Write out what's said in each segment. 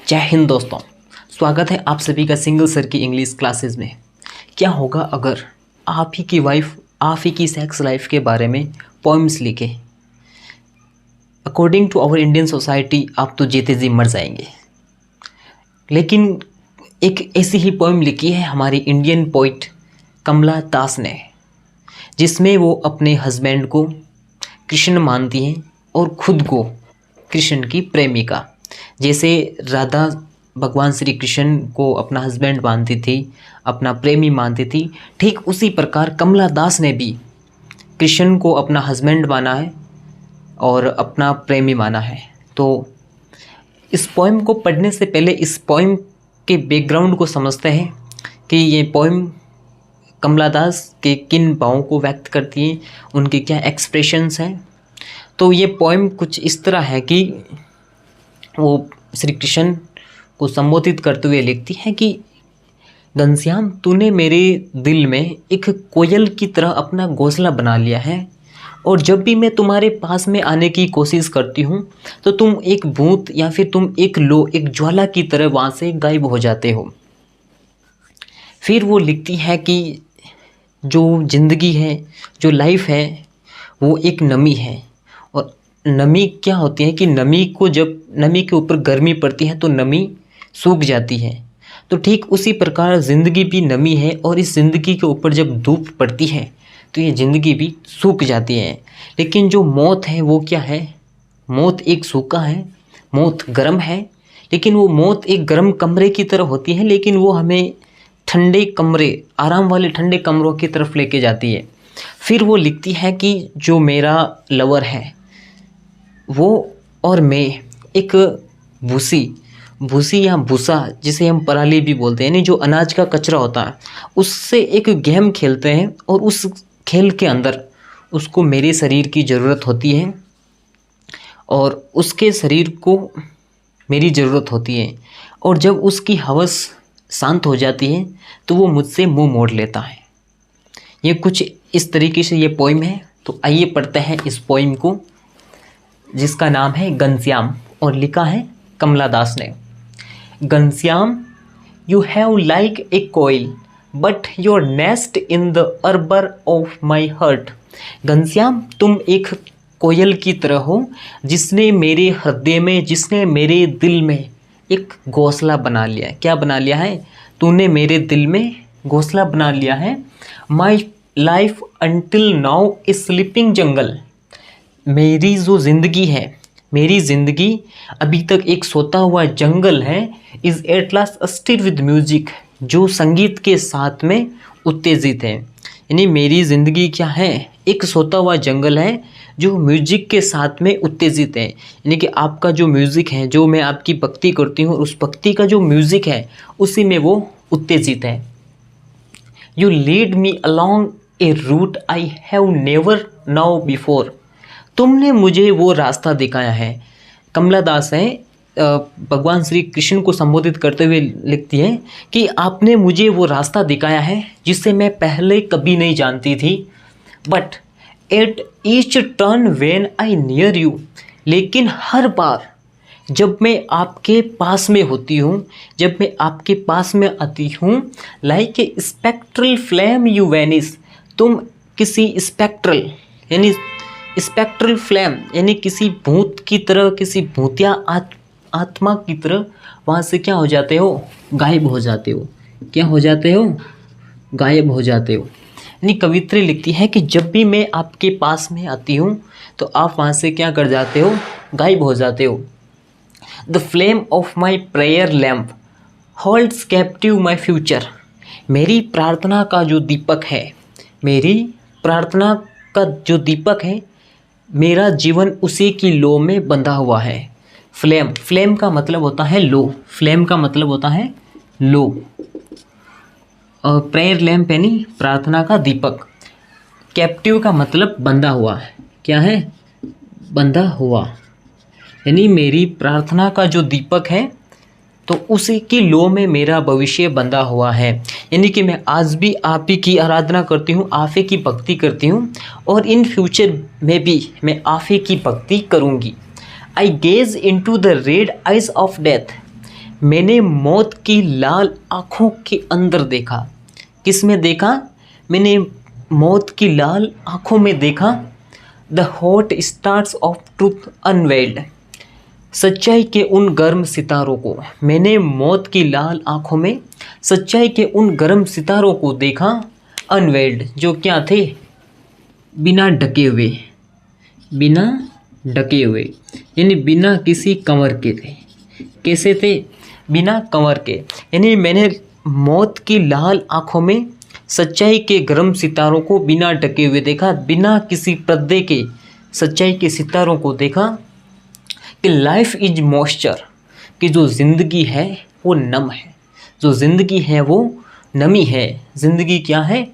जय हिंद दोस्तों, स्वागत है आप सभी का सिंगल सर की इंग्लिश क्लासेस में। क्या होगा अगर आप ही की वाइफ आप ही की सेक्स लाइफ के बारे में पोइम्स लिखे। According to our Indian society आप तो जीते जी मर जाएंगे, लेकिन एक ऐसी ही पोइम लिखी है हमारी इंडियन पोइट कमला दास ने, जिसमें वो अपने हस्बैंड को कृष्ण मानती हैं और खुद को कृष्ण की प्रेमिका। जैसे राधा भगवान श्री कृष्ण को अपना हस्बैंड मानती थी, अपना प्रेमी मानती थी, ठीक उसी प्रकार कमला दास ने भी कृष्ण को अपना हस्बैंड माना है और अपना प्रेमी माना है। तो इस पोइम को पढ़ने से पहले इस पोइम के बैकग्राउंड को समझते हैं कि ये पोइम कमला दास के किन भावों को व्यक्त करती है, उनके क्या एक्सप्रेशंस हैं। तो ये पोइम कुछ इस तरह है कि वो श्री कृष्ण को संबोधित करते हुए लिखती है कि घनश्याम, तूने मेरे दिल में एक कोयल की तरह अपना घोंसला बना लिया है, और जब भी मैं तुम्हारे पास में आने की कोशिश करती हूँ तो तुम एक भूत या फिर तुम एक ज्वाला की तरह वहाँ से गायब हो जाते हो। फिर वो लिखती है कि जो ज़िंदगी है, जो लाइफ है, वो एक नमी है। और नमी क्या होती है कि नमी को जब नमी के ऊपर गर्मी पड़ती है तो नमी सूख जाती है। तो ठीक उसी प्रकार ज़िंदगी भी नमी है, और इस ज़िंदगी के ऊपर जब धूप पड़ती है तो ये ज़िंदगी भी सूख जाती है। लेकिन जो मौत है वो क्या है? मौत एक सूखा है, मौत गर्म है, लेकिन वो मौत एक गर्म कमरे की तरह होती है, लेकिन वो हमें ठंडे कमरे, आराम वाले ठंडे कमरों की तरफ लेके जाती है। फिर वो लिखती है कि जो मेरा लवर है वो और मैं एक भूसी या भूसा, जिसे हम पराली भी बोलते हैं, यानी जो अनाज का कचरा होता है, उससे एक गेम खेलते हैं, और उस खेल के अंदर उसको मेरे शरीर की ज़रूरत होती है और उसके शरीर को मेरी ज़रूरत होती है। और जब उसकी हवस शांत हो जाती है तो वो मुझसे मुंह मोड़ लेता है। ये कुछ इस तरीके से ये पोइम है। तो आइए पढ़ते हैं इस पोइम को, जिसका नाम है घनश्याम और लिखा है कमला दास ने। Ghanshyam, you have like a koel but your nest in the arbour of my heart. Ghanshyam, तुम एक कोयल की तरह हो जिसने मेरे हृदय में, जिसने मेरे दिल में एक घोंसला बना लिया है। क्या बना लिया है? तूने मेरे दिल में घोंसला बना लिया है। My life until now a sleeping jungle. मेरी जो ज़िंदगी है, मेरी ज़िंदगी अभी तक एक सोता हुआ जंगल है। Is at last stir with music, जो संगीत के साथ में उत्तेजित है। यानी मेरी ज़िंदगी क्या है? एक सोता हुआ जंगल है जो म्यूजिक के साथ में उत्तेजित है। यानी कि आपका जो म्यूज़िक है, जो मैं आपकी भक्ति करती हूँ, उस भक्ति का जो म्यूज़िक है उसी में वो उत्तेजित है। You lead me along a route I have never now before. तुमने मुझे वो रास्ता दिखाया है। कमला दास है भगवान श्री कृष्ण को संबोधित करते हुए लिखती है कि आपने मुझे वो रास्ता दिखाया है जिसे मैं पहले कभी नहीं जानती थी। But at each turn when I near you, लेकिन हर बार जब मैं आपके पास में होती हूँ, जब मैं आपके पास में आती हूँ, like a spectral flame you vanish. तुम किसी स्पेक्ट्रल यानी स्पेक्ट्रल फ्लेम यानी किसी भूत की तरह, किसी भूतिया आत्मा की तरह वहाँ से क्या हो जाते हो? गायब हो जाते हो। क्या हो जाते हो? गायब हो जाते हो। यानी कवित्री लिखती है कि जब भी मैं आपके पास में आती हूँ तो आप वहाँ से क्या कर जाते हो? गायब हो जाते हो। The flame of my prayer lamp holds captive my future. मेरी प्रार्थना का जो दीपक है, मेरी प्रार्थना का जो दीपक है, मेरा जीवन उसी की लो में बंधा हुआ है। फ्लेम, फ्लेम का मतलब होता है लो, फ्लेम का मतलब होता है लो। और प्रेयर लैम्प यानी प्रार्थना का दीपक। कैप्टिव का मतलब बंधा हुआ है। क्या है? बंधा हुआ। यानी मेरी प्रार्थना का जो दीपक है तो उसी की लो में मेरा भविष्य बंधा हुआ है। यानी कि मैं आज भी आप ही की आराधना करती हूँ, आप ही की भक्ति करती हूँ, और इन फ्यूचर में भी मैं आप ही की भक्ति करूँगी। I gaze into the red eyes of death. मैंने मौत की लाल आँखों के अंदर देखा। किस में देखा? मैंने मौत की लाल आँखों में देखा। The hot stars of truth unveiled, सच्चाई के उन गर्म सितारों को। मैंने मौत की लाल आँखों में सच्चाई के उन गर्म सितारों को देखा। अनवेल्ड, जो क्या थे? बिना ढके हुए, बिना ढके हुए, यानी बिना किसी कंवर के थे। कैसे थे? बिना कंवर के। यानी मैंने मौत की लाल आँखों में सच्चाई के गर्म सितारों को बिना ढके हुए देखा, बिना किसी पर्दे के सच्चाई के सितारों को देखा। कि लाइफ इज मॉइस्चर, कि जो ज़िंदगी है वो नम है, जो ज़िंदगी है वो नमी है। ज़िंदगी क्या है?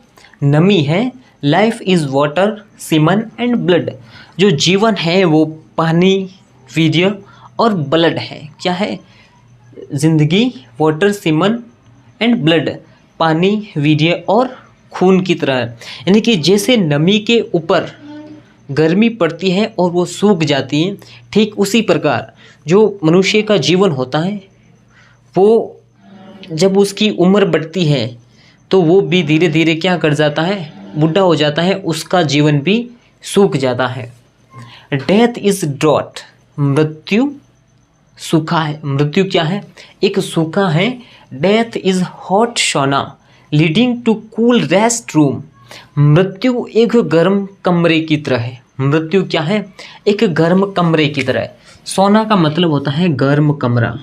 नमी है। Life is water, semen and blood, जो जीवन है वो पानी, वीर्य और ब्लड है। क्या है? ज़िंदगी वाटर, सीमन एंड ब्लड, पानी, वीर्य और खून की तरह है। यानी कि जैसे नमी के ऊपर गर्मी पड़ती है और वो सूख जाती है, ठीक उसी प्रकार जो मनुष्य का जीवन होता है वो जब उसकी उम्र बढ़ती है तो वो भी धीरे धीरे क्या कर जाता है? बूढ़ा हो जाता है, उसका जीवन भी सूख जाता है। डेथ इज़ ड्रॉट, मृत्यु सूखा है। मृत्यु क्या है? एक सूखा है। Death is hot sauna leading to cool rest room, मृत्यु एक गर्म कमरे की तरह है। मृत्यु क्या है? एक गर्म कमरे की तरह है। सोना का मतलब होता है गर्म कमरा,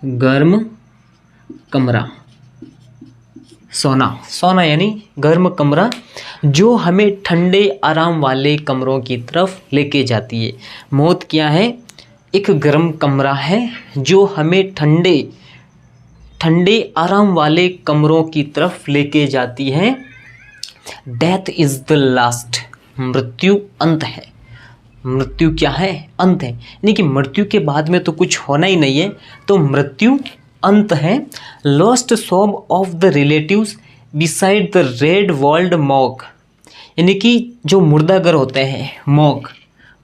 गर्म कमरा। सोना, सोना यानी गर्म कमरा, जो हमें ठंडे आराम वाले कमरों की तरफ लेके जाती है। मौत क्या है? एक गर्म कमरा है जो हमें ठंडे ठंडे आराम वाले कमरों की तरफ लेके जाती है। डेथ इज़ द लास्ट, मृत्यु अंत है। मृत्यु क्या है? अंत है, यानी कि मृत्यु के बाद में तो कुछ होना ही नहीं है, तो मृत्यु अंत है। Lost sob of the relatives beside the red walled morgue, यानी कि जो मुर्दागर होते हैं, मॉग,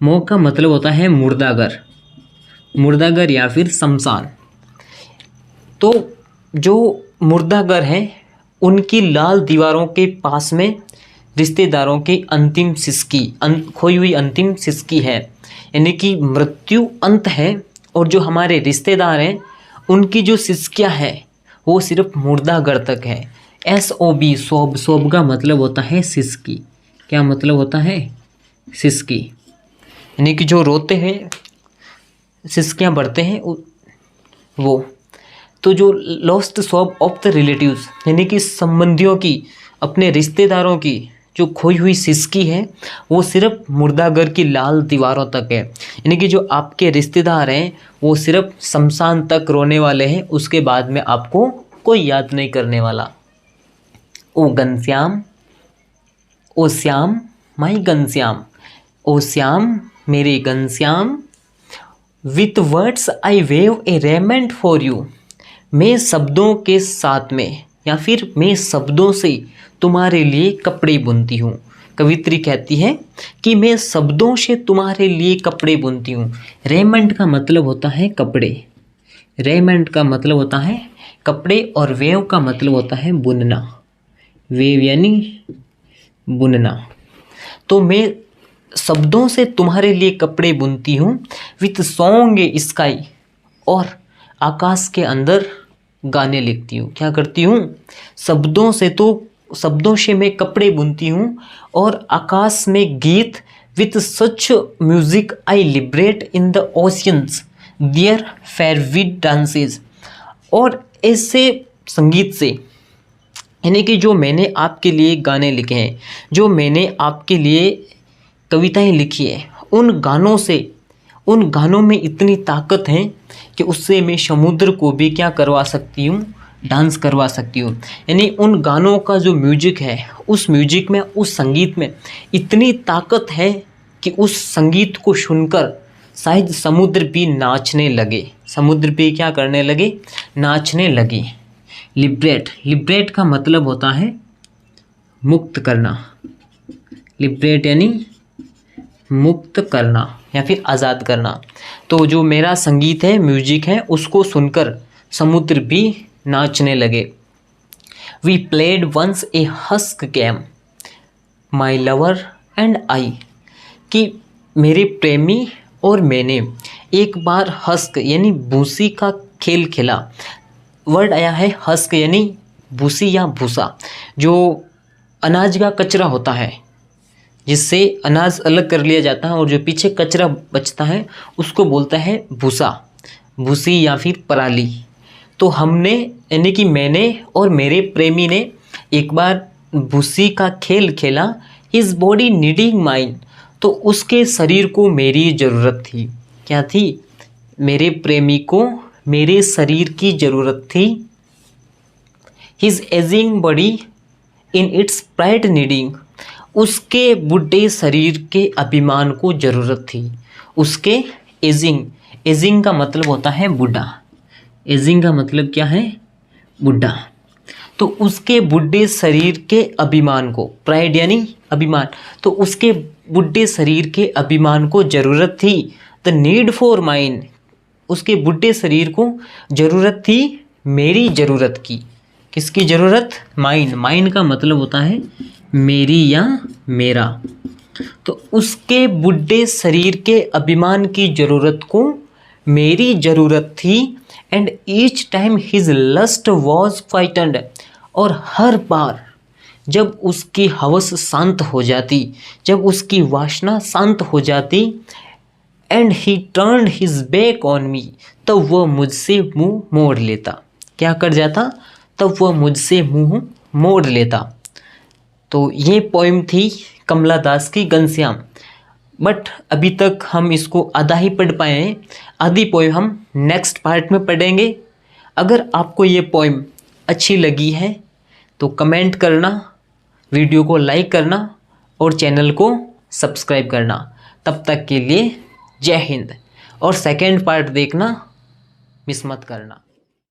मॉग का मतलब होता है मुर्दागर, मुर्दागर या फिर शमशान। तो जो मुर्दागर हैं उनकी लाल दीवारों के पास में रिश्तेदारों की अंतिम सिसकी, खोई हुई अंतिम सिसकी है। यानी कि मृत्यु अंत है और जो हमारे रिश्तेदार हैं उनकी जो सिसकियाँ है वो सिर्फ मुर्दाघर तक है। SOB, सोब, सोब का मतलब होता है सिसकी। क्या मतलब होता है? सिसकी, यानी कि जो रोते हैं, सिसकियाँ भरते हैं वो। तो जो lost sob of the relatives, यानी कि संबंधियों की, अपने रिश्तेदारों की जो खोई हुई सिसकी है वो सिर्फ मुर्दाघर की लाल दीवारों तक है। यानी कि जो आपके रिश्तेदार हैं वो सिर्फ शमशान तक रोने वाले हैं, उसके बाद में आपको कोई याद नहीं करने वाला। ओ घनश्याम, ओ श्याम, माई घनश्याम, ओ श्याम मेरे Ghanshyam, with words I wave A raiment for you, मैं शब्दों के साथ में या फिर मैं शब्दों से तुम्हारे लिए कपड़े बुनती हूँ। कवित्री कहती है कि मैं शब्दों से तुम्हारे लिए कपड़े बुनती हूँ। रेमेंट का मतलब होता है कपड़े, रेमेंट का मतलब होता है कपड़े, और वेव का मतलब होता है बुनना। वेव यानी बुनना। तो मैं शब्दों से तुम्हारे लिए कपड़े बुनती हूँ। विथ सॉन्ग ए स्काई, और आकाश के अंदर गाने लिखती हूँ। क्या करती हूँ? शब्दों से, तो शब्दों से मैं कपड़े बुनती हूँ और आकाश में गीत। With such music I liberate in the oceans their fervid dances, और ऐसे संगीत से, यानी कि जो मैंने आपके लिए गाने लिखे हैं, जो मैंने आपके लिए कविताएं लिखी है, उन गानों से, उन गानों में इतनी ताकत है कि उससे मैं समुद्र को भी क्या करवा सकती हूँ? डांस करवा सकती हूँ। यानी उन गानों का जो म्यूजिक है, उस म्यूजिक में, उस संगीत में इतनी ताकत है कि उस संगीत को सुनकर शायद समुद्र भी नाचने लगे। समुद्र भी क्या करने लगे? नाचने लगे। लिबरेट, लिबरेट का मतलब होता है मुक्त करना। लिबरेट यानी मुक्त करना या फिर आज़ाद करना। तो जो मेरा संगीत है, म्यूजिक है, उसको सुनकर समुद्र भी नाचने लगे। We played once a husk game my lover and I, कि मेरे प्रेमी और मैंने एक बार हस्क यानी भूसी का खेल खेला। वर्ड आया है हस्क यानी भूसी या भूसा, जो अनाज का कचरा होता है, जिससे अनाज अलग कर लिया जाता है और जो पीछे कचरा बचता है उसको बोलता है भूसा, भूसी या फिर पराली। तो हमने यानी कि मैंने और मेरे प्रेमी ने एक बार भूसी का खेल खेला। हिज बॉडी नीडिंग माइन, तो उसके शरीर को मेरी ज़रूरत थी। क्या थी? मेरे प्रेमी को मेरे शरीर की ज़रूरत थी। His ageing body in its pride needing, उसके बुढ़े शरीर के अभिमान को ज़रूरत थी। उसके एजिंग का मतलब होता है बूढ़ा। एजिंग का मतलब क्या है? बूढ़ा। तो उसके बुढ़े शरीर के अभिमान को, प्राइड यानी अभिमान, तो उसके बुढ़े शरीर के अभिमान को ज़रूरत थी। द नीड फॉर माइन, उसके बुढ़े शरीर को ज़रूरत थी मेरी ज़रूरत की। किसकी ज़रूरत? माइन। माइन का मतलब होता है मेरी या मेरा। तो उसके बुढ़े शरीर के अभिमान की ज़रूरत को मेरी ज़रूरत थी। And each time his lust was frightened, और हर बार जब उसकी हवस शांत हो जाती, जब उसकी वासना शांत हो जाती, and he turned his back on me, तब वह मुझसे मुंह मोड़ लेता। क्या कर जाता? तब वह मुझसे मुंह मोड़ लेता। तो ये पोइम थी कमला दास की घनश्याम। बट अभी तक हम इसको आधा ही पढ़ पाए हैं। आधी पोइम हम नेक्स्ट पार्ट में पढ़ेंगे। अगर आपको ये पोइम अच्छी लगी है तो कमेंट करना, वीडियो को लाइक करना और चैनल को सब्सक्राइब करना। तब तक के लिए जय हिंद, और सेकेंड पार्ट देखना मिस मत करना।